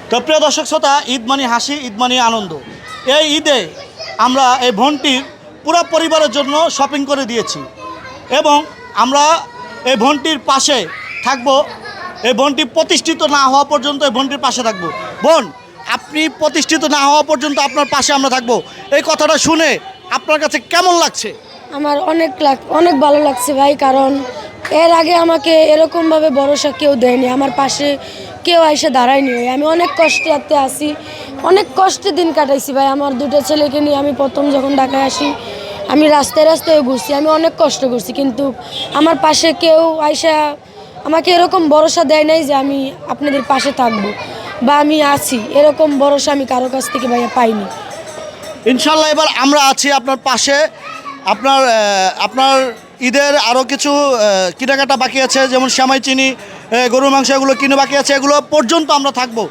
তো প্রিয় দর্শক শ্রোতা, ঈদ মানে হাসি, ঈদ মানে আনন্দ। এই ঈদে আমরা এই বোনটির পুরো পরিবারের জন্য শপিং করে দিয়েছি এবং আমরা এই বোনটির পাশে থাকব। এই বোনটি প্রতিষ্ঠিত না হওয়া পর্যন্ত এই বোনটির পাশে থাকব। বোন, আপনি প্রতিষ্ঠিত না হওয়া পর্যন্ত আপনার পাশে আমরা থাকব। এই কথাটা শুনে আপনার কাছে কেমন লাগছে? আমার অনেক ভালো লাগছে ভাই, কারণ এর আগে আমাকে এরকমভাবে ভরসা কেউ দেয়নি, আমার পাশে কেউ এসে দাঁড়ায়নি ভাই। আমি অনেক কষ্টে আসি, অনেক কষ্টে দিন কাটাইছি ভাই। আমার দুটো ছেলেকে নিয়ে আমি প্রথম যখন ঢাকায় আসি, আমি রাস্তায় রাস্তায় ঘুরছি, আমি অনেক কষ্ট করছি, কিন্তু আমার পাশে কেউ আইসা আমাকে এরকম ভরসা দেয় নাই যে আমি আপনাদের পাশে থাকবো বা আমি আছি। এরকম ভরসা আমি কারো কাছ থেকে ভাইয়া পাইনি। ইনশাল্লাহ এবার আমরা আছি আপনার পাশে। আপনার ঈদের আরও কিছু কেনাকাটা বাকি আছে, যেমন সেমাই, চিনি, গরুর মাংস, এগুলো কিনে বাকি আছে, এগুলো পর্যন্ত আমরা থাকবো।